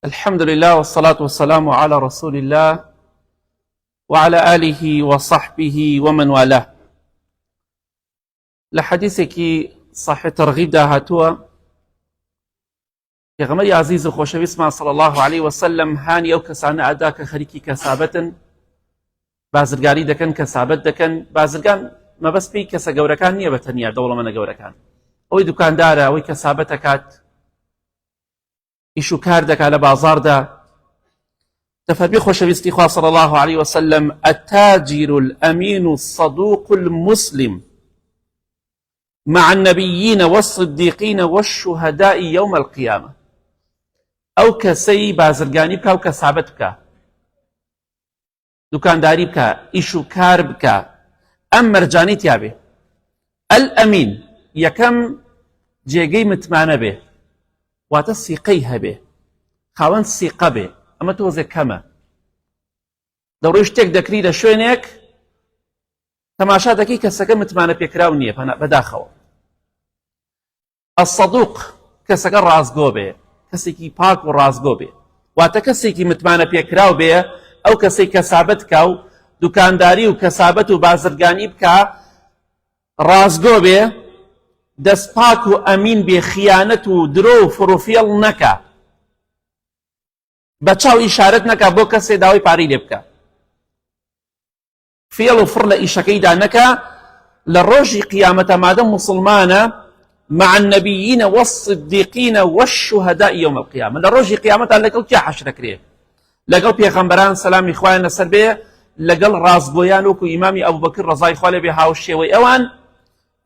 الحمد لله والصلاة والسلام على رسول الله وعلى آله وصحبه ومن والاه. لحديثك صحيح ترغيب داهاتوا يا غمري عزيز وخوش بسمع صلى الله عليه وسلم هاني أو كسانا أداك خريكي كسابة بازرگاری دكن كسابت دكن بازرگان ما بس بي كسا قوركان نية بتنيا دولة من قوركان أو دكان دارا أو كسابتكات إيشو كاردك على بازار دا تفرمي خوشويستي خواه صلى الله عليه وسلم التاجر الأمين الصدوق المسلم مع النبيين والصديقين والشهداء يوم القيامة أو كسي بازرگاني بكا أو كسابت بكا دكان داري بكا إيشو كار بكا أم مرجاني تيابي الأمين يكم جيغي متمانة به واتە سیقەی هەبێ خاوەن سیقە بێ ئەمە تۆزێک کەمە دەڕۆی شتێک دەکری لە شوێنێک تەماشا دەکەی کەسەکە متمانە پێکراو نییە بەداخەوە الصەدوق کەسەکە ڕازگۆ بێ کەسێکی پاک و ڕازگۆ بێ واتە کەسێکی متمانە پێکراو بێ ئەو کەسەی کەسابەت بکا و دوکانداری و کەسابەت و بازرگانی بکا ڕازگۆ بێ دەستپاک و ئەمین بێ خیانەت و درۆ و فڕوفێڵ نەکا بە چاو ئیشارەت نەکا بۆ کەسێ داوای پارەی لێ بکە فێڵ و فڕ لە ئیشەکەیدا نەکا لە ڕۆژی قیامەتە مادەم موسڵمانە مع النبيين والصديقين والشهداء يوم القيامة لروجي قيامتها لقل كي حشر كريه لقل بيغمبران سلام إخواننا سربيه لقل رازبويان وكو إمامي أبو بكر رضاي خوالي بها والشيوي أوان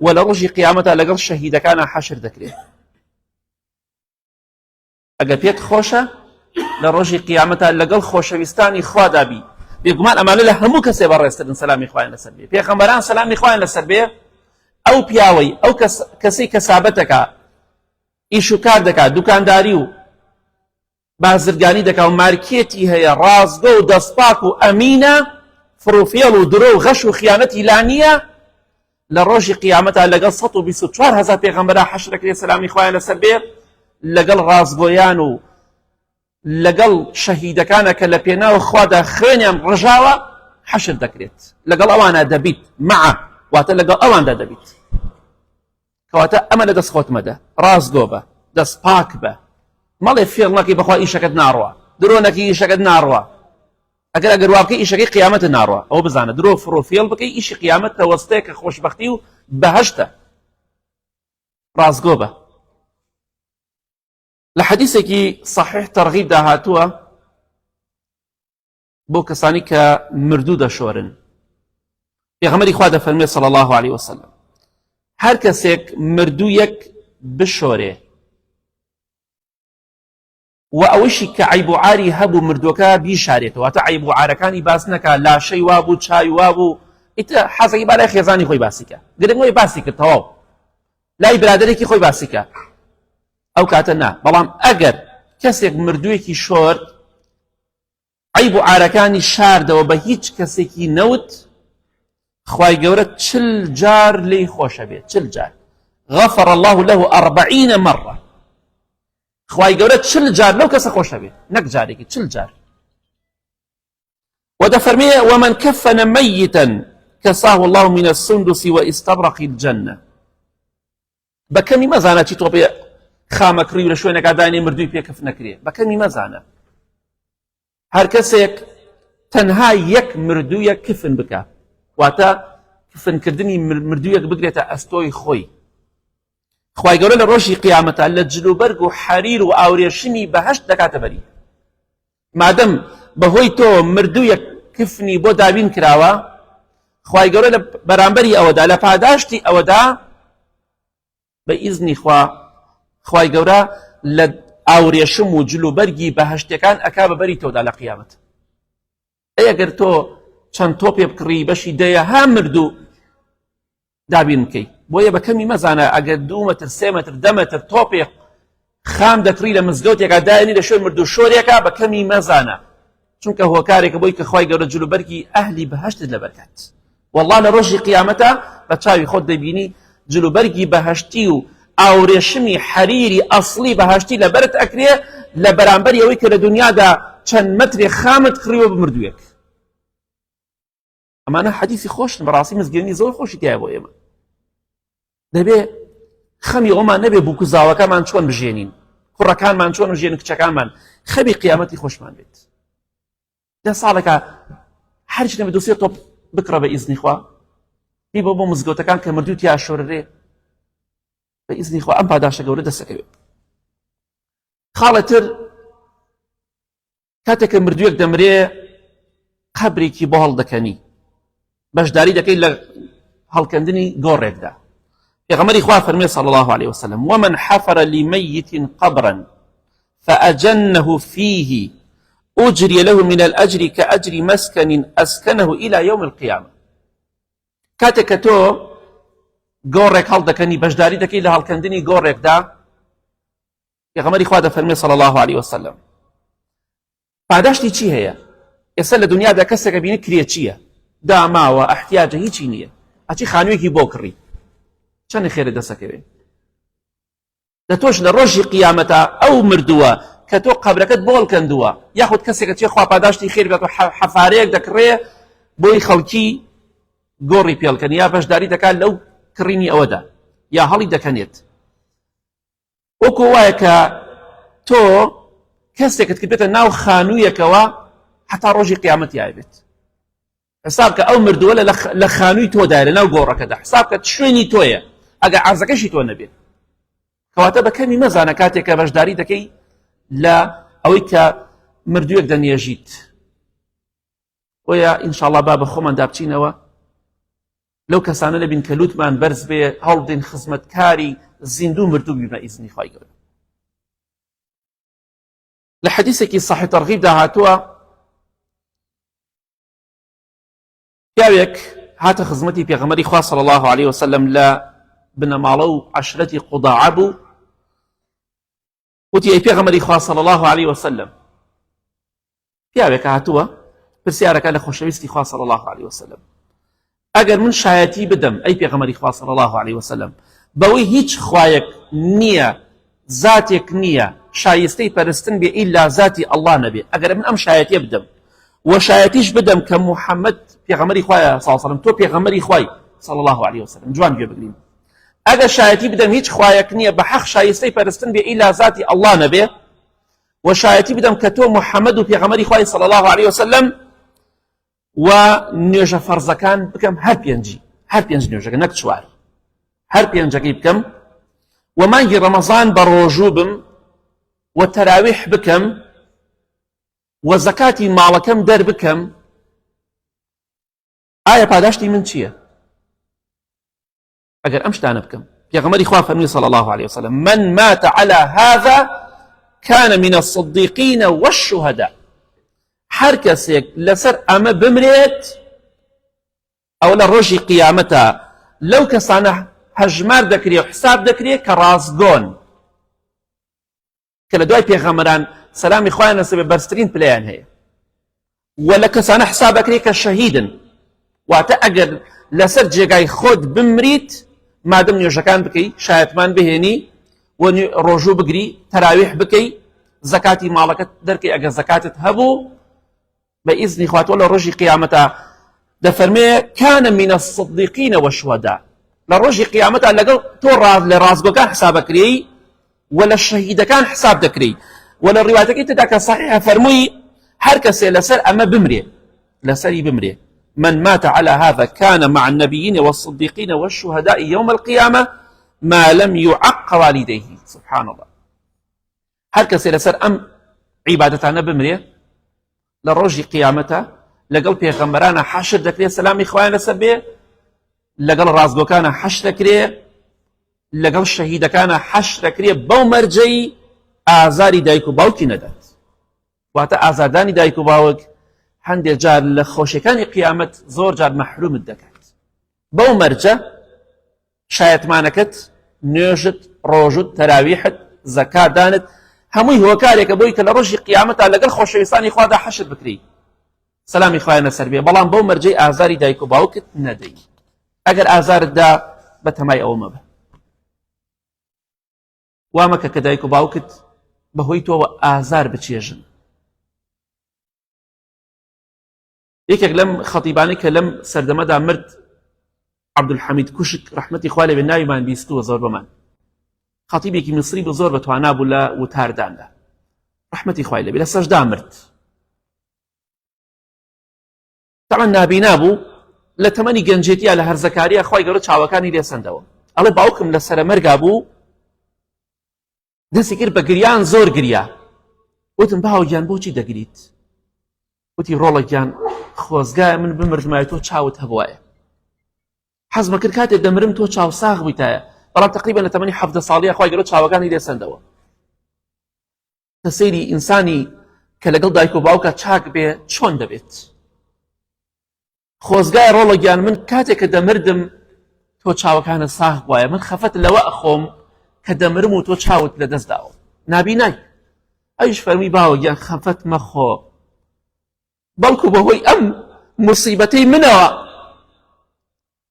ولا روجي قيامتها لقل شهيد كان حشر ذكره أقل بيك خوشة لروجي قيامتها لقل خوشة بيستاني خوادا بي بيقمان أمان الله همو كسي برستدن سلام إخواننا سربيه بيغمبران سلام إخواننا سربيه ئەو پیاوەی ئەو کەسەی کەسابەتەکە ئیش و کار دەکات دوکانداری و بازرگانی دەکات و مارکێتی هەیە ڕازگۆ و دەستپاک و ئەمینە فڕوفێڵ و درۆ و غەش و خیانەتی لا نییە لە ڕۆژی قیامەتە لەگەڵ 124,000 پێغەمبەر حەشر دەکرێت سەلامی خوایان لەسەر بێ لەگەڵ ڕازگۆیان و لەگەڵ شەهیدەکانە کە لە پێناوە خوادا خوێنیان ڕژاوە حەشر دەکرێت لەگەڵ ئەوانە دەبیت معە واتە لەگەڵ ئەواندا دەبیت کەواتە ئەمە لە دەست خۆت مەدە ڕازگۆ بە دەست پاک بە مەڵێ فێڵ نەکەی بەخوا ئیشەکەت ناڕوە درۆ نەکەی ئیشەکەت ناڕوە ئەگەر وا بکەی ئیشەکەی قیامەتت ناڕوە ئەوە بزانە درۆ فڕۆ فێڵ بکەی ئیشی قیامەت کە وەستەیەکە خۆشبەختی و بەهەشتە ڕازگۆ بە لە حەدیثێکی صحیح تەرغیب داهاتووە بۆ کەسانی کە مردوو دەشۆرن پێغەمبەری خوا دەفەرمێ صلی الله عليه وسلم هەر کەسێک مردوویەک بشۆرێ و ئەوەشی کە عیب و عاری هەبوو مردووەکە بیشارێتەوە واتە عیب و عارەکانی باس نەکا لاشەی وابوو چای وابوو ئیتر حەزەکەی با لای خێزانی خۆی باسی کە گرنگەوەی باسی کرد تەواو لای برادەرێکی خۆی باسی کە ئەو کاتە نا بەڵام ئەگەر کەسێک مردوویەکی شۆرد عیب و عارەکانی شاردەوە بە هیچ کەسێکی نەوت خواي قورت 40 جار لي خوش بيت 40 جار غفر الله له 40 مرة خواي قورت 40 جار لو كسا خوش بيت نك جاريك 40 جار ودفرميه ومن كفن ميتا كساه الله من السندس واستبرق الجنة بكمي مزانا تي توبي خامك ريو لشوينك عداني مردوي بيكف نكريه بكمي مزانا هر كسيك تنها يك مردوية كفن بكا واتە کفنکردنی مردوویەک بگرێتە ئەستۆی خۆی خوای گەورە لە ڕۆژی قیامەتە لە جلوبەرگ و حەریر و ئاورێشمی بەهەشت دەکاتە بەری مادەم بەهۆی تۆ مردوویەک کفنی بۆ دابین کراوە خوای گەورە لە بەرامبەری ئەوەدا لە پاداشتی ئەوەدا بە ئیزنی خوای گەورە لە ئاورێشم و جلوبەرگی بەهەشتەکان ئەکا بەبەری تۆدا لە قیامەت ئەگەر تۆ چەند تۆپێ بکڕی بەشی دەیەها مردوو دابین بکەی بۆیە بە کەمی مەزانە ئەگەر 2 مەتر 3 مەتر 10 مەتر تۆپێک خام دەکڕی لە مزگەوتێکا دایانی لە شوێن مردوو شۆرێکە بە کەمی مەزانە چونکە هۆکارێکە بۆی کە خوای گەورە جلوبەرگی ئەهلی بەهەشتت لەبەرکات والله لە ڕۆژی قیامەتە بە چاوی خۆت دەبینی جلوبەرگی بەهەشتی و ئاورێشمی حەریری ئەسڵی بەهەشتی لەبەرت ئەکرێ لە بەرامبەر ئەوەی کە لە دنیادا چەند مەترێ خامت کڕیوە بمردوویەک. ئەمانە حەدیثی خۆشن، بەڕاستی مزگەوتنی زۆر خۆشی تایە بۆ ئێمە. دەبێ خەمی ئەومان نەبێ بووکو زاوەکەمان چۆن بژێنین، کوڕەکانمان چۆن بژێن، کچەکانمان، خەمی قیامەتی خۆشمان بێت. دە ساڵێکە هەرچ نەبێ دووسێ تۆپ بکڕە بە ئیزنی خوا، بی بۆ مزگەوتەکان کە مردووت یا شۆرەرێ بە ئیزنی خوا ئەم پاداشە گەورە دەسەکەوێت. خاڵەتر کاتێک کە مردوویەک دەمرێ قەبرێکی بۆ هەڵدەکەنی، بەشداری دەکەی لە هەڵکەندنی گۆڕێکدا. پێغەمبەری خوا فەرمێ صلی الله عليه وسلم: ومن حفر لميت قبرا فأجنه فيه أجري له من الأجر كأجر مسكن أسكنه إلى يوم القيامة. کاتێک کە تۆ گۆڕێک هەڵدەکەنی، بەشداری دەکەی لە هەڵکەندنی گۆڕێکدا، پێغەمبەری خوا دەفەرمێ صلی الله عليه وسلم پاداشتی چی هەیە؟ ئێستا لە دنیادا کەسێکە بینی کرێ چییە؟ داماوە، ئەحتیاجە، هیچی نییە، ئەچی خانوویەکی بۆ کڕی، چەندی خێرە دەسەکەوێ. لە تۆش لە ڕۆژی قیامەتە ئەو مردووە کە تۆ قەبرەکەت بۆ هەڵکەندووە، یاخود کەسێکە چێ خوا پاداشتی خێر بێت و حەفارەیەک دەکڕێ بۆی خەڵکی گۆڕی پێڵکەن، یا بەشداری دەکات لەو کڕینی ئەوەدا، یا هەڵی دەکەنێت. وەکو وایە کە تۆ کەسێکت کردێتە ناو خانوویەکەوە حتا ڕۆژی قیامەتی ئایبێت. حساب کە ئەو مردووە لە خانووی تۆدایە، لە ناو گۆڕەکەدا، حساب کە شوێنی تۆیە، ئەگە عەرزەکەشی تۆ نەبێت. کەواتە بەکەمی مەزانە کاتێک کە بەشداری دەکەی لە ئەوەی کە مردوویەک دەنێژیت. وەیە ئینشاءڵڵا با بە خۆمان دابچینەوە لەو کەسانە لەبین کە لوتمان بەرز بێ، هەڵدێن خزمەتکاری زیندوو مردوو بی بە ئیزنی خوای گەورە. لە حەدیثێکی صحیح تەرغیبدا هاتووە پیاوێک هاتە خزمەتی پێغەمبەری خوا صلی الله عليه وسلم لە بنەماڵە و عەشرەتی قوداعە بوو. وتی ئەی پێغەمبەری خوا صلی الله عليه وسلم، پیاوێک هاتووە پرسیارەکە لە خۆشەویستی خوا صلی الله عليه وسلم، ئەگەر من شایەتی بدەم ئەی پێغەمبەری خوا صلی الله عليه وسلم بەوەی هیچ خوایەک نییە، زاتێک نییە شایستەی پەرستن بێ ئیلا زاتی ئەڵڵا نەبێ، ئەگەر من ئەم شایەتیە بدەم و شایەتیش بدەم کە موحەممەد پێغەمبەری خوایە صلی الله عليه وسلم، تۆ پێغەمبەری خوای صلی الله عليه وسلم، جوان گوێ بگرین، ئەگەر شایەتی بدەم هیچ خوایەک نییە بە حەق شایستەی پەرستن بێ ئیلا زاتی ئەڵڵا نەبێ، و شایەتی بدەم کە تۆ موحەممەد و پێغەمبەری خوای صلی الله عليه وسلم، و نوێژە فەرزەکان بکەم هەر پێنج نوێژەکە، نەک چوار، هەر پێنجەکەی بکەم، و مانگی ڕەمەزان بە ڕۆژوو بم، و تەراویح بکەم، و زەکاتی ماڵەکەم دەربکەم، ئایا پاداشتی من چییە؟ ئەگەر ئەم شتانە بکەم. پێغەمبەری خوا فەرمووی صلی الله عليه وسلم: من مات على هذا كان من الصديقين والشهداء. هەر کەسێک لەسەر ئەمە بمرێت ئەو لە ڕۆژی قیامەتە لەو کەسانە هەژمار دەکرێ و حساب دەکرێ کە ڕازگۆن، کە لە دوای پێغەمبەران سەلامی خوایان لەسەر بەرزترین پلەیان هەیە، و لە کەسانە حساب دەکرێ کە شەهیدن. واتە ئەگەر لەسەر جێگای خۆت بمریت، مادەم نوێژەکان بکەی، شایەتمان بهێنی، و ڕۆژوو بگری، تەراویح بکەی، زەکاتی ماڵەکەت دەرکەی ئەگەر زەکاتت هەبوو، بە ئیزنی خواتۆ لە ڕۆژی قیامەتە دەفەرمێ كان من الصديقين والشهداء. لە ڕۆژی قیامەتە لەگەڵ تۆ لە ڕازگۆکان حسابەکرێی و لە شەهیدەکان حساب دەکرێی. و لە ڕیواتەکەی تدا کە صحیحە فەرمووی هەر کەسێ لەسەر ئەمە بمرێ، لەسەری بمرێ، من مات على هذا كان مع النبيين والصديقين والشهداء يوم القيامة ما لم يعق والديه. سبحان الله. هەر کەسێ لەسەر ئەم عیبادەتانە بمرێ لە ڕۆژی قیامەتە لەگەڵ پێغەمبەرانە حەشر دەکرێت، سەلامی خوایان لەسەر بێ، لەگەڵ ڕازگۆکانە حەشر دەکرێ، لەگەڵ شەهیدەکانە حەشر دەکرێ، بەو مەرجەی ئازاری دایک و باوکی نەدات. واتە ئازاردانی دایک و باوک هەندێک جار لە خۆشیەکانی قیامەت زۆر جار مەحرومت دەکات. بەو مەرجە شایەتمانەکەت، نوێژت، ڕۆژت، تەراویحت، زەکاتدانت، هەمووی هۆکارێکە بۆی کە لە ڕۆژی قیامەتە لەگەڵ خۆشەویستانی خوادا حەشر بکری، سەلامی خوایان لەسەر بێ، بەڵام بەو مەرجەی ئازاری دایک و باوکت نەدەی. ئەگەر ئازارتدا بە تەمای ئەوە مەبە، وا مەکە کە دایک و باوکت بەهۆی تۆوە ئازار بچێژن. یەکێک لەم خەتیبانەی کە لەم سەردەمەدا مرد عەبدولحەمید کوشک ڕەحمەتی خوا لێبێ ناویمان بیستووە زۆر بەمان. خەتیبێکی میسری بوو زۆر بەتوانا بوو لە وتارداندا ڕەحمەتی خوای لێبێ لە سەجدا مرد. طبعا نابینا بوو لە تەمەنی گەنجێتیە لە هەرزەکاریە خوای گەورە چاوەکانی لێسەندەوە. ئەڵێ باوکم لە سەرە مەرگا بوو دەستی کرد بە گریان زۆر گریا. وتم باوکیان بۆچی دەگریت؟ وتی ڕۆڵێکیان خۆزگایە من بمردمایە تۆ چاوت هەبوایە. حەزمە کرد کاتێک دەمرم تۆ چاوساغ بوویتایە. بەڵام تقریبا لە تەمەنی 17 ساڵیە خوای گەورە چاوەکانی لێسەندەوە. تەسەیری ئینسانی کە لەگەڵ دایک و باوکە چاک بێ چۆن دەبێت؟ خۆزگای ڕۆڵەگیان من کاتێک کە دەمردم تۆ چاوەکانە ساغ بوایە من خەفەت لەوە ئەخۆم کە دەمرم و تۆ چاوت لە دەست داوە. نابینای ئەویش فەرمی باوەگیان خەفەت مەخۆ بەڵکو بەهۆی ئەم موسیبەتەی منەوە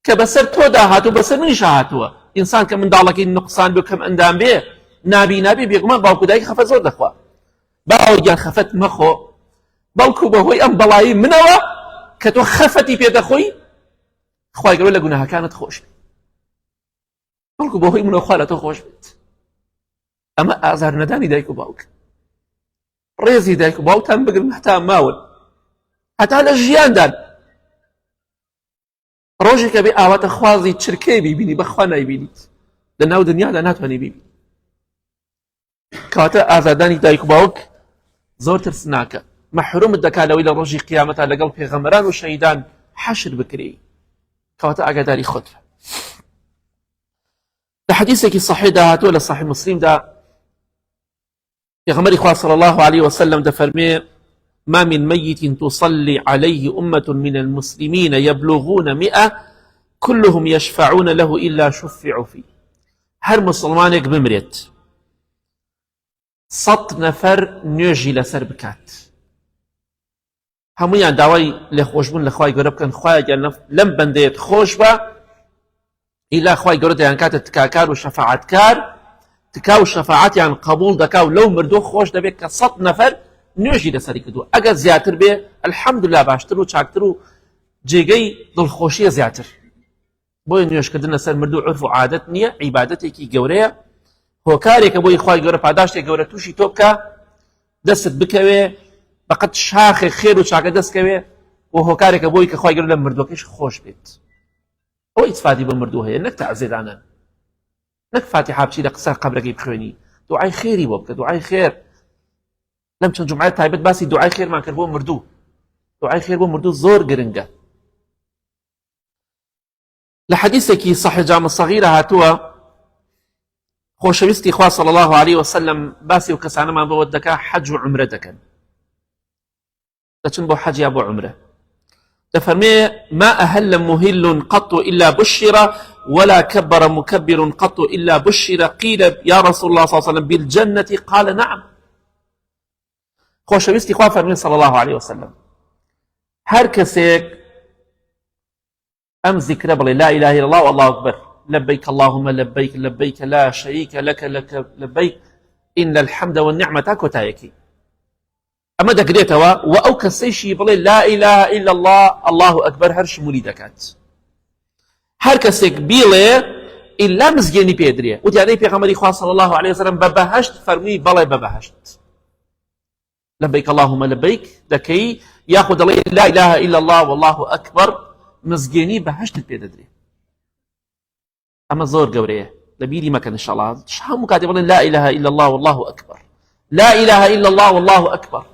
کە بەسەر تۆدا هاتوو بەسەر منیش هاتووە. ئینسان کە منداڵەکەی نقصان بێ کەم ئەندام بێ نابینابێ بێگومان باوکو دایک خەفەت زۆر دەخوا. باوەگیان خەفەت مەخۆ بەڵکو بەهۆی ئەم بەڵایی منەوە کە تۆ خەفەتی پێدەخۆی خوای گەورە لە گوناهەکانت خۆش بێت. بەڵکو بەهۆی منەوە خوا لە تۆ خۆش بێت. ئەمە ئازار نەدانی دایک و باوک. ڕێزی دایک و باوکتان بگرن هەتا ماون هەتا لە ژیاندان ڕۆژێک کە بێ ئاواتە خوازی چرکەی بیبینی بەخوا نایبینیت لە ناو دنیادا ناتوانێ بیبینی. کاتە ئازادانی دایک و باوک زۆر ترسناکە. مەحرومت دەکات لەوەی لە ڕۆژی قیامەتە لەگەڵ پێغەمبەران و شەهیدان حەشر بکرێی. کەواتە ئاگاداری خۆت. لە حەدیثێکی صحیحدا هاتووە لە صحیح مسلمدا پێغەمبەری خوا صلی الله عليه وسلم دەفەرمێ ما من ميت تصلي عليه أمة من المسلمين يبلغون 100 كلهم يشفعون له إلا شفعوا فيه. هر مسلمانێک بمرێت 100 نەفەر نوێژی لەسەر بکات هەموویان داوای لێخۆشبوون لە خوای گەورە بکەن خوایە لەم بەندەیەت خۆش بە ئیلا خوای گەورە دەیان کاتە تکاکار و شەفاعەتکار تکا و شەفاعەتیان قبول دەکا و لەو مردووە خۆش دەبێت کە 100 نەفەر نوێژی لەسەری کردووە. ئەگەر زیاتر بێ الحەمدوللا باشتر و چاکتر و جێگەی دڵخۆشیە زیاتر. بۆیە نوێژکردن لەسەر مردوو عورف و عادەت نییە عیبادەتێکی گەورەیە هۆکارێکە بۆی خوای گەورە پاداشتێک گەورە تووشی تۆ بکە دەستت بکەوێ بەقەت شاخێک خێر و چاکە دەستکەوێ و هۆکارێکە بۆی کە خوای گەورە لە مردووەکەش خۆش بێت. ئەوە ئیتفادی بە مردوو هەیە نەک تەعزیرانە نەک فاتحە بچی لە قسە قەبرەکەی بخوێنی دوعای خێری بۆ بکە دوعای خێر. لەم چەند جومعە تایبەت باسی دوعای خێرمان کرد بۆ مردوو. دوعای خێر بۆ مردوو زۆر گرنگە. لە حەدیثێکی صحیح جامع صغیرە هاتووە خۆشەویستی خوا صلی الله عليه وسلم باسی و کەسانەمان بۆ دەکا حەج و عومرە دەکەن دەچن بۆ حەج یا بۆ عومرە دەفەرمێ ما أهل مهل قط إلا بشر ولا كبر مكبر قط إلا بشر قيل يا رسول الله صلى الله عليه وسلم بالجنة قال نعم. خۆشەویستی خوا فەرمێ صلی الله عليه وسلم هەر کەسێک ئەم زیکرە بڵێ لا إله إلا الله والله أكبر لبيك اللهم لبيك لبيك لا شريك لك لبيك إن الحمد والنعمة كۆتایەکی ئەمە دەگرێتەوە و ئەو کەسەیشی بڵێ لا إله إلا الله الله أكبر هەر شمولی دەکات. هەر کەسێک بیڵێ ئیلا مزگێنی پێدرێ وتیانەی پێغەمبەری خوا صلی الله عليه وسلم بە بەهەشت فەرمووی بەڵێ بە بەهەشت لبيك اللهم لبيك دەکەی یاخود دەڵێ لا إله إلا الله والله أكبر مزگێنی بەهەشتت پێدەدرێ. ئەمە زۆر گەورەیە لەبیری مەکەن ئینشاءالله هەموو کاتێ بڵێن لا إله إلا الله والله أكبر لا إله إلا الله والله أكبر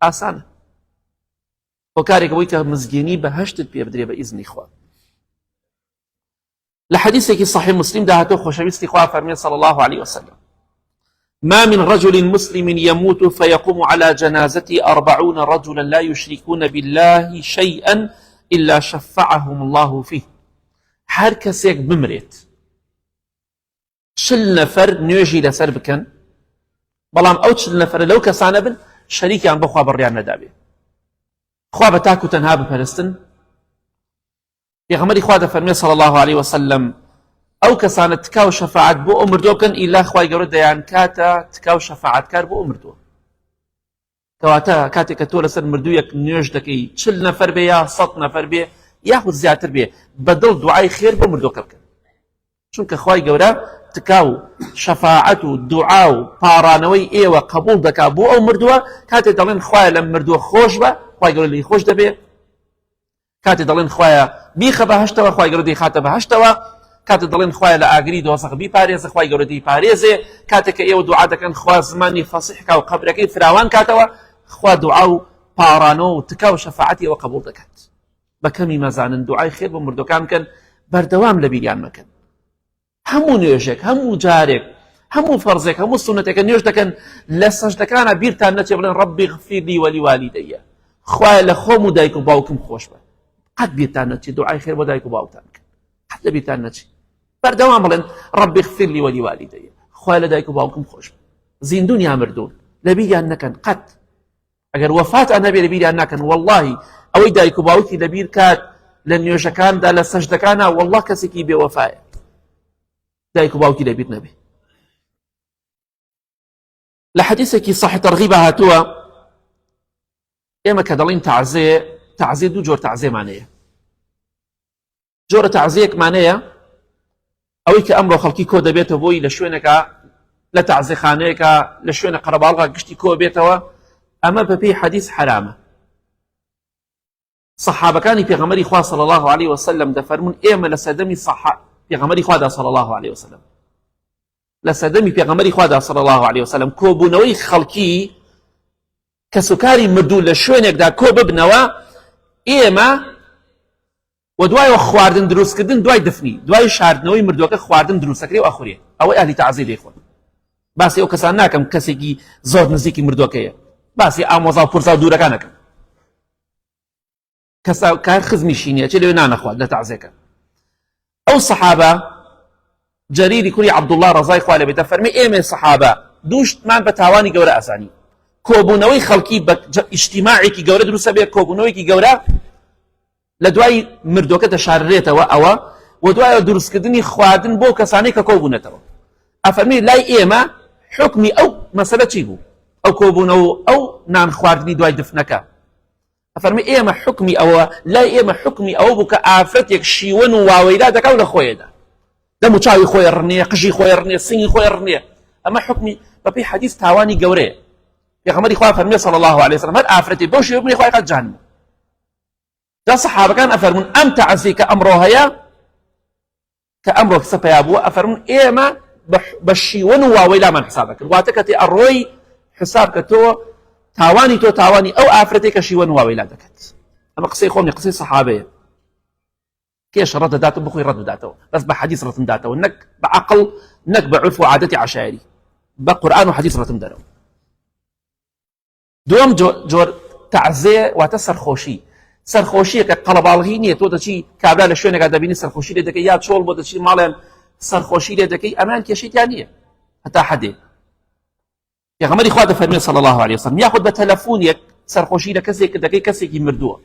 ئاسانە هۆکارێکە بۆی کە مزگێنی بەهەشتت پێ بدرێ بە ئیزنی خوا. لە حەدیثێکی صحیح مسلم داهاتۆ خۆشەویستی خوا فەرمێ صلی الله عليه وسلم ما من رجل مسلم يموت فيقوم على جنازته 40 رجلا لا يشركون بالله شيئا إلا شفعهم الله فيه. هەر کەسێک بمرێت 40 نەفەر نوێژی لەسەر بکەن بەڵام ئەو 40 نەفەرە لەو کەسانە بن شەریکیان بەخوا بڕیان نەدابێ خوا بە تاک و تەنها بپەرستن. پێغەمبەری خوا دەفەرمێ صلی الله عليه وسلم ئەو کەسانە تکا و شەفاعەت بۆ ئەو مردووە بکەن ئیلا خوای گەورە دەیان کاتە تکا و شەفاعەتکار بۆ ئەو مردووە. کەواتە کاتێک کە تۆ لەسەر مردوویەک نوێژ دەکەی 40 نەفەر بێ یا 100 نەفەر بێ یاخود زیاتر بێ بەدڵ دوعای خێر بۆ مردووەکە بکەن، چونکە خوای گەورە تکا و شەفاعەت و دوعا و پاڕانەوەی ئێوە قبول دەکات بۆ ئەو مردووە. کاتێک دەڵێن خوایە لەم مردووە خۆش بە، خوای گەورە لی خۆش دەبێ. کاتێک دەڵێن خوایە بیخە بەهەشتەوە، خوای گەورە دەیخاتە بەهەشتەوە. کاتێک دەڵێن خوایە لە ئاگری دۆزەخ بیپارێزە، خوای گەورە دەیپارێزێ. کاتێک کە ئێوە دوعا دەکەن خوا زمانی فەسیحکا و قەبرەکەی فراوان کاتەوە، خوا دوعا و پاڕانەوە و تکا و شەفاعەتی ئەوە قبول دەکات. بەکەمی مەزانن دوعای خێر بۆ مردوەکان بکەن، بەردەوام لە بیریان مەکەن. هەموو نوێژێک، هەموو جارێک، هەموو فەرزێک، هەموو سونەتێکە نوێژ دەکەن لە سەجدەکانە بیرتان نەچێ بڵێن ڕەبی غفیر لی وەلیوالیدەیە، خوایە لە خۆم و دایک و باوکم خۆش بە. قەت بیرتان نەچێ دوعای خێر بۆ دایک و باوکتان بکەن، قەت لە بیرتان نەچێ. بەردەوام بڵێن ڕەبی غفیر لی وەلیوالیدەیە، خوایە لە دایک و باوکم خۆش بە. زیندوون یا مردوون لە بیریان نەکەن قەت. ئەگەر وەفاتیان نەبێ لە بیریان ناکەن، وەڵڵاهی ئەوەی دایک و باوکی لە بیر کات لە نوێژەکاندا لە سەجدەکانە، وەڵڵا کەسێکی بێوەفایە، دایک و باوکی لەبیر نەبێ. لە حەدیثێکی صحیح تەرغیب هاتووە ئێمە کە دەڵین تەعزیە دوو جۆر تەعزیەمانەیە. جۆرە تەعزیەکمانەیە ئەوەی کە ئەمڕۆ خەڵکی کۆ دەبێتەوە بۆی لە شوێنێکە لە تەعزیەخانەیەکە لە شوێنە قەرەباڵغا گشتی کۆ بێتەوە، ئەمە بەپێی حەدیث حرامە. صحابەکانی پێغەمبەری خوا صلی الله عليه وسلم دەفەرمون ئێمە لە سەردەمی پێغەمبەری خوادا صلی الله عليه وسلم، لە سەردەمی پێغەمبەری خوادا صلی الله عليه وسلم کۆبوونەوەی خەڵکی کەسوکاری مردوو لە شوێنێکدا کۆ ببنەوە، ئێمە و دوایەوە خواردن دروستکردن، دوای دفنی، دوای شاردنەوەی مردووەکە خواردن دروستەکرێ و ئەخورێ، ئەوەی ئەهلی تەعزیە دەیخۆن. باسی ئەو کەسان ناکەم کەسێکی زۆر نزیکی مردووەکەیە، باسی ئامۆزا و پورسا و دوورەکان نەکەم. کەسا کار خزمیشی نییە چێ لەوێ نانەخوات لە تەعزیەکە. ئەو سەحابە جەریری کوڕی عەبدوڵڵا ڕەزای خوا لێبێ دەفەرمێ ئێمە سەحابە دووشتمان بە تاوانی گەورە ئاسانی، کۆبوونەوەی خەڵکی بە ئیجتیماعێکی گەورە دروستە بێت، کۆبوونەوەیکی گەورە لە دوای مردووەکە دەشاررێتەوە ئەوە، و دوایە دروستکردنی خواردن بۆ کەسانەی کە کۆبوونەتەوە. ئەفەرمێ لای ئێمە حکمی ئەو مەسەلە چی بوو؟ ئەو کۆبوونەوە ئەو نان خواردنی دوای دفنەکە. ئەفەرمێ ئێمە حکمی ئەوە، لای ئێمە حکمی ئەوە بوو کە ئافرەتێک شیوەن و واوەیرا دەکەو لە خۆیەدا، دەم و چاوی خۆی ڕنێ، قژی خۆی ڕنێ، سنگی خۆی ڕنێ، ئەمە حکمی بەپێی حەدیث تاوانی گەورەیە. پێغەمبەری خوا فەرمێ صلی الله عليه وسلم هەر ئافرەتێ بەو شێوە بنێ خوای قەت جەهەنەم. جا سەحابەکان ئەفەرمون ئەم تەعزیە کە ئەمڕۆ هەیە، کە ئەمڕۆ کەسە پیا بووە، ئەفەرمون ئێمە بە شیوەن و واوەیلامان حساب دەکرد، واتە کە تێ ئەڕۆی حساب کە تۆ تاوانی تۆ تاوانی ئەو ئافرەتێک کە شیوەن و واوەیلا دەکات. ئەمە قسەی خۆم نیە، قسەی سەحابەیە. کێش ڕەت دەداتەوە بخۆی ڕەت بداتەوە، بەس بە حەدیث ڕەتم داتەوە، نەک بە عەقڵ، نەک بە عورف و عادەتی عەشایری، بە قورئان و حەدیث ڕەتم دەرەوە. دووەم جۆر تەعزیە واتە سەرخۆشی. سەرخۆشیە کە قەڵەباڵغی نییە، تۆ دەچی کابرا لە شوێنێکا دەبینی سەرخۆشی لێ دەکەی، یا چۆڵ بۆ دەچی ماڵێن سەرخۆشی لێ دەکەی، ئەمان کێشەیان نییە هەتا حەدێ. پێغەمبەری خوا دەفەرمێ صلی الله عليه وسلم یاخود بە تەلەفۆنێک سەرخۆشی لە کەسێک دەکەی کەسێکی مردووە.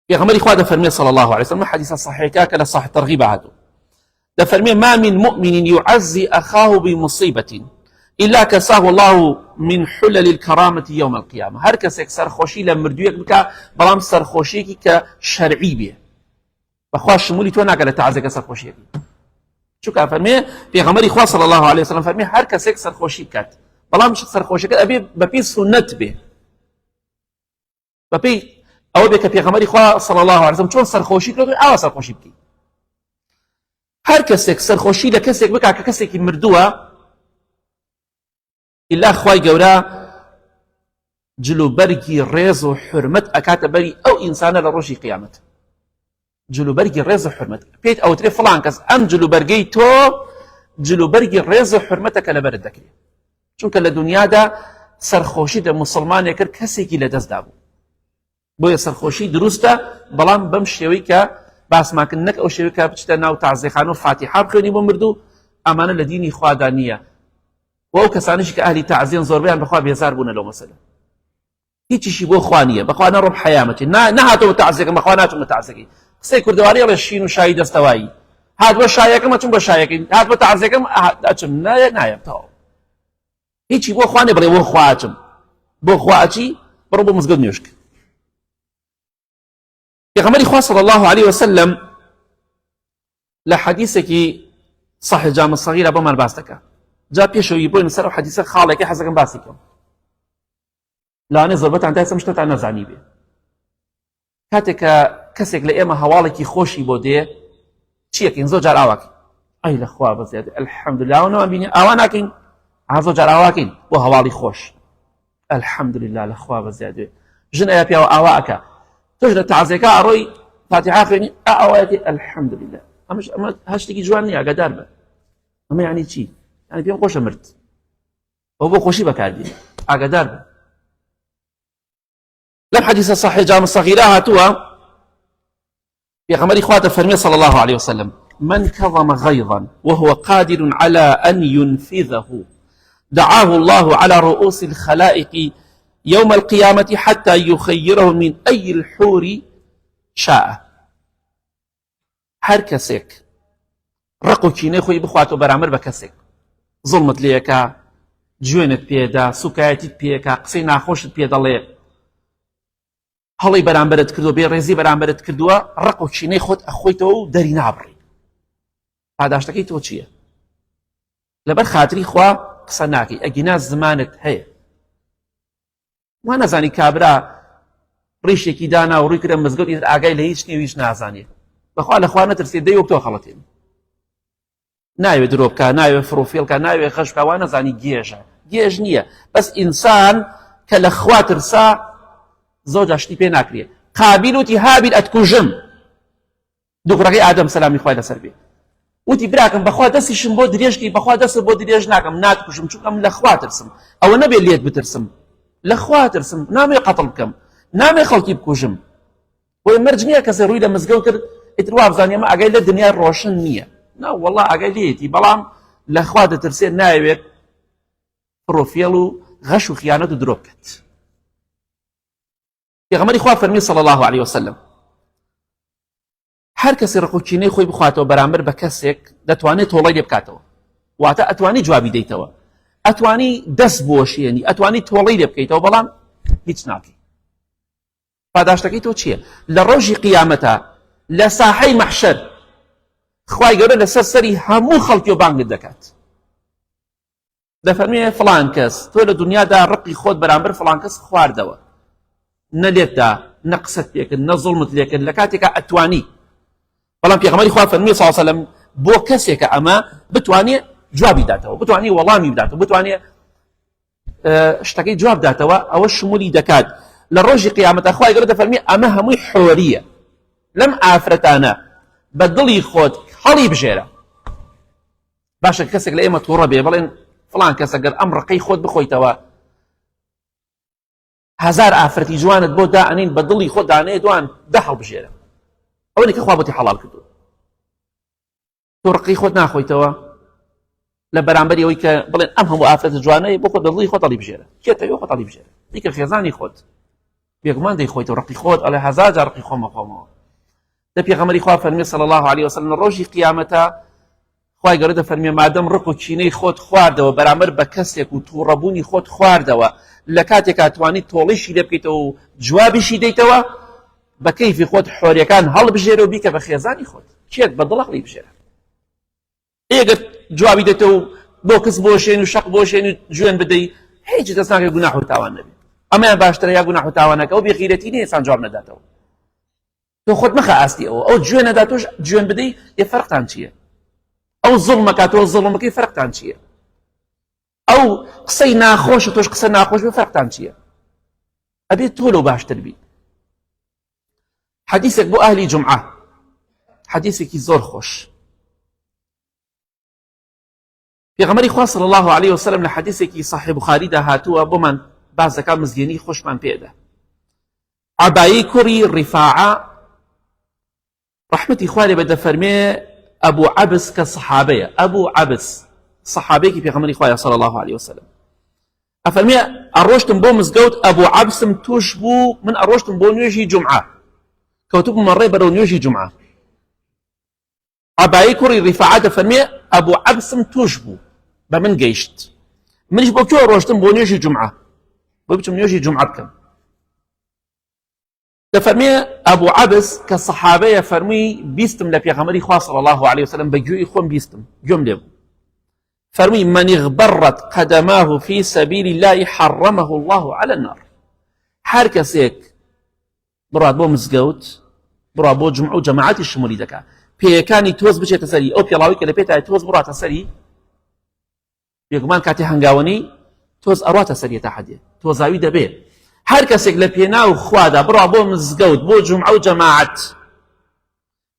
پێغەمبەری خوا دەفەرمێ صلی الله عليه وسلم حەدیثە صحیحەکە کە لە صحیح تەرغیب هاتووە، دەفەرمێ ما من مؤمن يعزي أخاه بمصيبة إلا كساه الله من حلل الكرامة يوم القيامة. هر کەسێک سەرخۆشی لە مردوویەک بکە، بەڵام سەرخۆشیێکی کە شەرعی بێ، بەخوا شمولی تۆ ناکە لە تەعزیەکە سەرخۆشیەکی. چونکە فەرمێ پێغەمبەری خوا صلی الله عليه وسلم فەرمێ هەر کەسێک سەرخۆشی بکات، بەڵام سەرخۆشیەکە ئەبێ بەپێی سونەت بێ، بەپێی ئەوە بێ کە پێغەمبەری خوا صلی الله عليه وسلم چۆن سەرخۆشی کرد ئاوا سەرخۆشی بکەی. هەر کەسێک سەرخۆشی لە کەسێک بکا کە کەسێکی مردووە، ئیلا خوای گەورە جلوبەرگی ڕێز و حورمەت ئەکاتە بەری ئەو ئینسانە لە ڕۆژی قیامەت. جلوبەرگی ڕێز و حورمەت پێیت ئەوترێ فڵان کەس ئەم جلوبەرگەی تۆ جلوبەرگی ڕێز و حورمەتەکە لەبەرت دەکرێت، چونکە لە دنیادا سەرخۆشی دە موسڵمانێک کرد کەسێکی لەدەستدا بوو. بۆیە سەرخۆشی دروستە، بەڵام بەم شێوەی کە باسماکن نەک ئەو شێوەی کە بچتە ناو تەعزیەخانە و فاتیحا بخوێنی بۆ مردوو، ئەمانە لە دینی خوادا نییە. و ئەو کەسانیش کە ئەهلی تەعزیەن زۆربەیان بەخوا بێزار بوونە لەو مەسەلە، هیچیشی بۆ خوا نییە، بەخوا نەڕۆم حەیامەتی نەهاتەوە تەعزیەکەم، بەخوا ناچم بە تەعزیەکەی. قسەی کوردەواری ئەڵێ شین و شایی دەستەوایی، هات بە شایەکەم ئەچم بە شایەکەی، هات بە تەعزیەکەم ئەچم، نایەم تەواو هیچی بۆ خوا نێبڵێ بۆ خوا ئەچم، بۆ خوا ئەچی بڕۆ بۆ مزگەوت نوێژکە. پێغەمبەری خوا صلی الله عليه وسلم لە حەدیثێکی صحیح جامع صغیرە بۆمان باس دەکات. جا پێشەوەی بۆین سەر حەدیثە خاڵێکی حەزەکەم باسی کەم لەوانەیە زۆربەتان تا ئێستا شتتان نەزانی بێ. کاتێک کە کەسێک لە ئێمە هەواڵێکی خۆشی بۆ دێ چیەکەین؟ زۆر جار ئاواکەین، ئەی لەخوا بەزیاد ئەلحەمدوللا ئەوەمان بینی ئاوا ناکەین، زۆر جار ئاواکەین بۆ هەواڵی خۆش، ئەلحەمدوللا لەخوا بەزیاد ژن ئەیە پیاوە ئاوا ئەکا، تۆش لە تەعزیەکە ئەڕۆی فاتحە خوێنی ئەوایەتی ئەلحەمدوللا، ئەمە هەشتێکی جوان نییە، ئاگادار بە. ئەمە یعنی چی؟ یعنی پێم خۆشە مرد، ئەو بۆ خۆشی بەکاردێنێ، ئاگادار بە. لەم حەدیثە صحیح جامع صغیرە هاتووە پێغەمبەری خوا دەفەرمێ صلی الله عليه وسلم: من كظم غيظا وهو قادر على أن ينفذه دعاه الله على رؤوس الخلائق يوم القيامة حتى يخيره من أي الحور شاء. هەر کەسێک ڕق و کینەی خۆی بخواتەوە بەرامبەر بە کەسێک، زوڵمت لێەکە، گوێنت پێدا، سوکایەتیت پێەکە، قسەی ناخۆشت پێ دەڵێ، هەڵی بەرامبەرت کردووە، بێڕێزی بەرامبەرت کردووە، ڕق و کینەی خۆت ئەخۆیتەوە و دەری نابڕی. پاداشتەکەی تۆ چییە؟ لەبەر خاتری خوا قسە ناکەی، ئەگینا زمانت هەیە. وا نەزانی کابرا ڕیشێکی دانا و ڕووی کرە مزگەوت ئیتر ئاگای لە هیچ نێویش نازانێت، بەخوا لەخوا نەترسێت دەی وەک تۆ خەڵەتێن، ناوێت درۆ بکە، ناوێت فرۆفێڵ کە، ناوێت خەش بکە، وا نەزانی گێژە، گێژ نییە، بەس ئینسان کە لە خوا ترسا زۆر جا شتی پێ ناکرێت. قابیل وتی هابیل ئەتکوژم، دووکڕەکەی ئادەم سەلامی خوای لەسەر بێ، وتی براکەم بەخوا دەستیشم بۆ درێژکی، بەخوا دەست بۆ درێژ ناکەم، ناتکوژم چونکەم لە خوا ترسم. ئەوە نەبێت لێت بترسم، لە خوا ترسم، نامێ قەتڵ بکەم، نامێ خەڵکی بکوژم. بۆی مەرج نییە کەسێ ڕووی لە مزگەوت کرد ئیتر وا بزانێ ئەمە ئاگای لە دنیا ڕۆشن نییە، نا وەڵڵا ئاگای لێیەتی، بەڵام لە خوا دەترسێت، ناوێت پرۆفێڵ و غەش و خیانەت و درۆ بکەت. پێغەمبەری خوا فەرمی صلی الله عليه وسلم: هەر کەسێ ڕق و کینەی خۆی بخواتەوە بەرامبەر بە کەسێک دەتوانێت تۆڵەی لێ بکاتەوە، واتە ئەتوانی جوابی دەیتەوە، ئەتوانی دەست بۆشێنی، ئەتوانی تۆڵەی لێ بکەیتەوە، بەڵام هیچ ناکەی. پاداشتەکەی تۆ چییە؟ لە ڕۆژی قیامەتە لە ساحەی مەحشەر خوای گەورە لەسەر سەری هەموو خەڵکی و بانگت دەکات، دەفەرمێ فڵان کەس تۆ لە دنیادا ڕقی خۆت بەرامبەر فڵان کەس خواردەوە، نە لێتدا، نە قسەت پێکرد، نە زوڵمت لێکرد، لە کاتێکە ئەتوانی. بەڵام پێغەمبەری خوا فەرمی صلی الله علیه وسلم بۆ کەسێکە ئەمە بتوانێ جوابی داتەوە، بتوانێ وەڵامی بداتەوە، بتوانێ شتەکەی جواب داتەوە، ئەوە شمولی دەکات لە ڕۆژی قیامەتە خوای گەورە دەفەرمی ئەمە هەمووی حۆریە، لەم ئافرەتانە بە دڵی خۆت هەڵی بژێرە. باشە کەسێک لە ئێمە تووڕە بێ بڵێن فڵان کەس ئەگەر ئەم ڕقەی خۆت بخۆیتەوە هەزار ئافرەتی جوانت بۆ دائەنین، بە دڵی خۆت دانەیە دوان دە هەڵبژێرە، ئەوەی کە خوا بۆتی حەڵال کردووە. تۆ ڕقەی خۆت ناخۆیتەوە لە بەرامبەری ئەوەی کە بڵێن ئەم هەموو ئافرەتە جوانەیە بۆ خۆت بە دڵی خۆت هەڵی بژێرە، کێتەوە خۆت هەڵی بژێرە، دیکە خێزانی خۆت بێگومان دەیخۆیتەوە، ڕقی خۆت ئەڵێ هەزار جار ڕقی خۆمە خۆمەوە. دە پێغەمبەری خوا فەرمی صلی الله عليه وسلم لە ڕۆژی قیامەتە خوای گەورە دەفەرمێ مادەم ڕق و کینەی خۆت خواردەوە بەرامبەر بە کەسێک و تووڕەبوونی خۆت خواردەوە، لە کاتێکا توانیت تۆڵیشی لێ بکەیتەوە و جوابیشی دەیتەوە، بە کەیفی خۆت حۆریەکان هەڵبژێرە و بیکە بە خێزانی خۆت، کێت بە دڵ هەڵی بژێرە. ئێگەر جوابی دێتەوە و بۆ کەس بۆشێن و شەق بۆشێن و جوێن بدەی، هیچ دەست ناکەی گوناح و تاوان نەبێت. ئەمەیان باشترە یا گوناح و تاوانەکە و بێغیرەتی نییە ئینسان جواب نەداتەوە. تۆ خۆت مەخە ئاستی ئەو جوێن نەدا تۆش جوێن بدەی، یە فەرقتان چییە؟ ئەو زوڵمەکە تۆ زوڵمەکەی فەرقتان چییە؟ ئەو قسەی ناخۆشە تۆش قسە ناخۆش بێ، فەرقتان چییە؟ ئەبێت تۆ لەو باشتر بی. حەدیثێک بۆ ئەهلی جومعە، حەدیثێکی زۆر خۆش. پێغەمبەری خوا صلی الله عليه وسلم لە حەدیثێکی صحیح بوخاریدا هاتووە بۆمان باس دەکات مزگەێنی خۆشمان پێدا. عەبایی کوڕی ڕیفاعە ڕەحمەتی خوا لێ بێ دەفەرمێ ئەبوو عەبس کە سەحابەیە، ئەبوو عەبس سەحابەیەکی پێغەمبەری خوایە صلی الله عليه وسلم، ئەفەرمێ ئەڕۆشتم بۆ مزگەوت ئەبوو عەبسم توش بوو، من ئەڕۆشتم بۆ نوێژی جومعە، کەوتبوومە ڕێ بەرەو نوێژی جومعە. عبایی کوڕی ڕیفاعە دەفەرمێ ئەبوو عەبسم توش بوو بە من گەیشت منیش بۆ کوێ ڕۆشتم بۆ نوێژی جومعە بۆ بچم نوێژی جومعە بکەم دەفەرمێ ئەبوو عەبس کە سەحابەیە فەرمووی بیستم لە پێغەمبەری خوا صلی الله عليه وسلم بە گوێی خۆم بیستم گوێم لێ بوو فەرمووی من اغبرت قدماه في سبيل الله حرمه الله على النار هەر کەسێک بڕات بۆ مزگەوت بڕات بۆ جومعە و جەماعەتی شمولی دەکات پێیەکانی تۆز بچێتە سەری ئەو پێڵاوی کە لە پێتای تۆز بڕاتە سەری بێگومان کاتی هەنگاوەنی تۆز ئەڕاتە سەری تا حەدێ تۆزاوی دەبێت هەر کەسێک لە پێناو خوادا بڕا بۆ مزگەوت بۆ جومعە و جەماعەت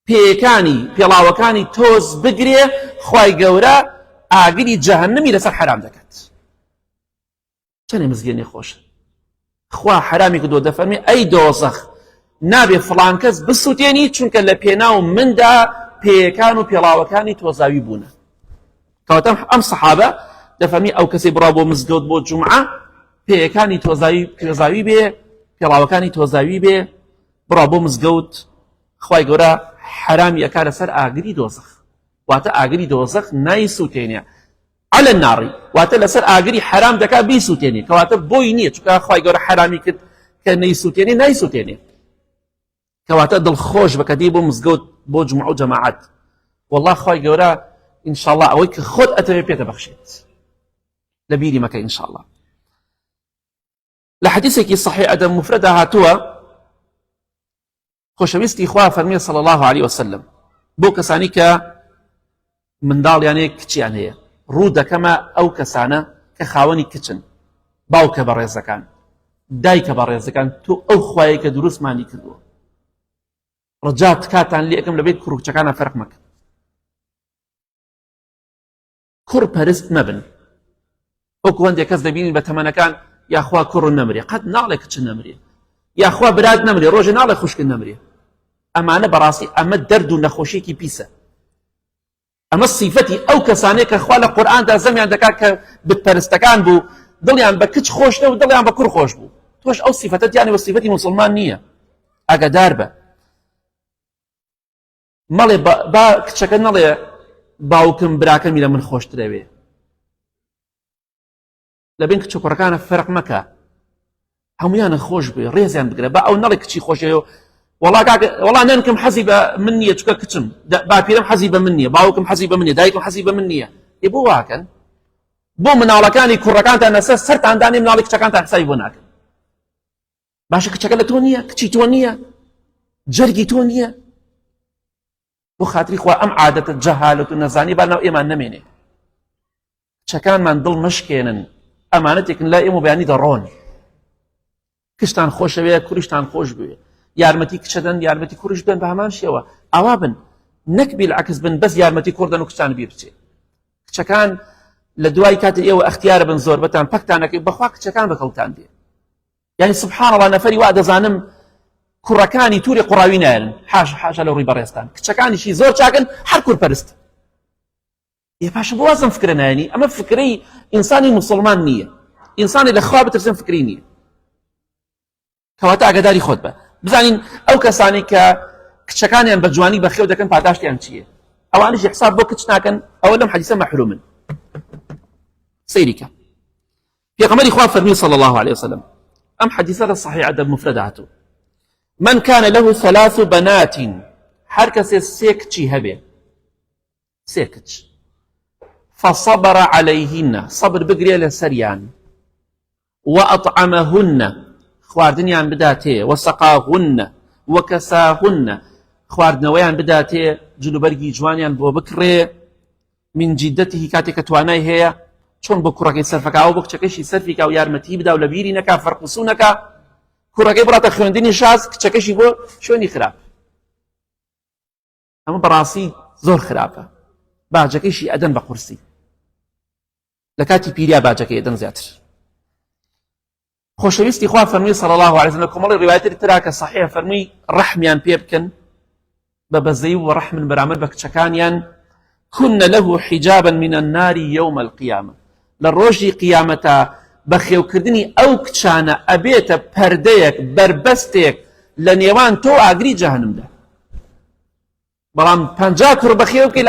پێیەکانی پێڵاوەکانی تۆز بگرێ خوای گەورە ئاگری جەهەنەمی لەسەر حرام دەکات چەندێ مزگێنێ خۆشە خوا حرامی کردووە دەفەرمێ ئەی دۆزەخ نابێ فڵان کەس بسووتێنی چونکە لە پێناو مندا پێیەکان و پێڵاوەکانی تۆزاوی بوونە کەواتە ئەم سەحابە دەفەرمی ئەو کەسێ بڕا بۆ مزگەوت بۆ جومعە پێیەکانی تۆزاوی بێ پێڵاوەکانی تۆزاوی بێ بڕا بۆ مزگەوت خوای گەورە حرامی ئەکا لەسەر ئاگری دۆزەخ واتە ئاگری دۆزەخ نایسووتێنێ على النار واتە لەسەر ئاگری حرام دەکا بیسووتێنێ کەواتە بۆی نییە چونکە خوای گەورە حرامی کرد کە نەیسووتێنێ نایسووتێنێ کەواتە دڵخۆش بە کە دێی بۆ مزگەوت بۆ جومعە و جەماعەت والله خوای گەورە ئینشاءالله ئەوەی کە خۆت ئەتەوێ پێتە بەخشێت لە بیری مەکە ئینشاءالله لە حەدیثێکی صحیح ئەدەب مفرەدا هاتووە خۆشەویستی خوا فەرمێ صلی الله عليه وسلم بۆ کەسانی کە منداڵیان هەیە کچیان هەیە ڕوو دەکەمە ئەو کەسانە کە خاوەنی کچن باوکە بەڕێزەکان دایکە بەڕێزەکان تۆ ئەو خوایە کە دروستمانی کردووە ڕجات کاتان لێ ئەەکەم لەبێت کوڕکچەکانە فەرق مەکەن کوڕ پەرست مەبن وەکو هەندێک کەس دەبینین بە تەمەنەکان یاخوا کوڕ نەمرێ قەت ناڵێ کچ نەمرێ یاخوا برات نەمرێ ڕۆژێ ناڵێ خوشکن نەمرێ ئەمانە بەڕاستی ئەمە دەرد و نەخۆشیێکی پیسە ئەمە سیفەتی ئەو کەسانەیە کە خوا لە قورئاندا زەمیان دەکات کە بتپەرستەکان بوو دڵیان بە کچ خۆشتە و دڵیان بە کوڕ خۆش بوو تۆش ئەو سیفەتت یانێ بە سیفەتی موسڵمان نییە ئاگادار بە مەڵێ با کچەکە نەڵێ باوکم براکەمی لە من خۆشترەوێ لە بین کچ و کوڕەکانە فەرق مەکە هەمویانە خۆش بێ ڕێزیان بگرە با ئەو نەڵێ کچی خۆشەوە وەڵا نانکم حەزی بە من نییە چکە کچم باپیرم حەزی بە من نییە باوکم حەزی بە من نییە دایکم حەزی بە من نییە ێ بۆ واکەن بۆ مناڵەکانی کوڕەکانتان لەسەر سەرتاندانێ مناڵی کچەکانتان حسابی بۆ ناکەن باشە کچەکە لە تۆ نییە کچی تۆ نییە جەرگی تۆ نییە بۆ خاتری خوا ئەم عادەتە جەهالەت و نەزانی با ناو ئێمان نەمێنێ کچەکانمان دڵ مەشکێنن ئەمانەتێکن لای ئێمە بەیانی دەڕۆن کشتان خۆشەوێ کوڕیشتان خۆش بوێ یارمەتی کچەدەن یارمەتی کوڕیش بدەن بە هەمان شێوە ئەوا بن نەک بیلعەکس بن بەس یارمەتی کوڕدەن و کچان بیر بچێ کچەکان لە دوای کاتی ئێوە ئەختیارە بن زۆربەتان پەکتانەکەی بەخوا کچەکان بەکەڵتان دێ یعنی سبحان الله نەفەری وا دەزانم کوڕەکانی تووری قوڕاوی نایەن حاشا لە ڕووی بەڕێستان کچەکانیشی زۆر چاکن هەر کوور پەرست ێ پاشە بۆ وازم فکرە نایەنی ئەمە فکرەی ئینسانی موسڵمان نییە ئینسانی لە خوا بترسن فکری نییە کەواتە ئاگاداری خۆت بە بزانین ئەو کەسانی کە کچەکانیان بە جوانی بەخێو دەکەن پاداشتیان چییە ئەوانیش حساب بۆ کچ ناکەن ئەوە لەم حەدیثە مەحرومن سەیریکە پێغەمبەری خوا فەرمی صلی الله عليه وسلم ئەم حەدیثە لە صحیح ئەدەب مفرەدا هاتووە من كان له 3 بنات هەر کەسێ سێ کچی هەبێ سێ کچ فصبر عليهن صبر بگرێ لە سەریان وأطعمهن خواردنیان بداتێ وسەقاهن وەکەساهن خواردنەوەیان بداتێ جلوبەرگی جوانیان بۆ بکڕێ من جیدەتیهی کاتێک کە توانای هەیە چۆن بۆ کوڕەکەی سەرفەکە ئەو بۆ کچەکەشی سەرفیکا و یارمەتی بدا و لە بیری نەکا فەرقوسوو نەکا کوڕەکەی بڕاتە خوێندنی شاز کچەکەشی بۆ شوێنی خراپ ئەمە بەڕاستی زۆر خراپە باجەکەیشی ئەدەن بە قورسی لە کاتی پیریا باجەکەی ئەدەن زیاتر خۆشەویستی خوا فەرمی صلی الله عليه وسلم کۆمەڵی ڕیوایەتی ترا کە صحیح فەرمی ڕەحمیان پێ بکەن بە بەزەی و ڕەحمن بەرامبەر بە کچەکانیان كن له حجابا من النار يوم القيامة للروجي قيامتا بەخێوکردنی ئەو کچانە ئەبێتە پەردەیەک بربەستێک لە نێوان تۆ ئاگری جەهەنەمدا بەڵام 50 کوڕ بەخێو بکەی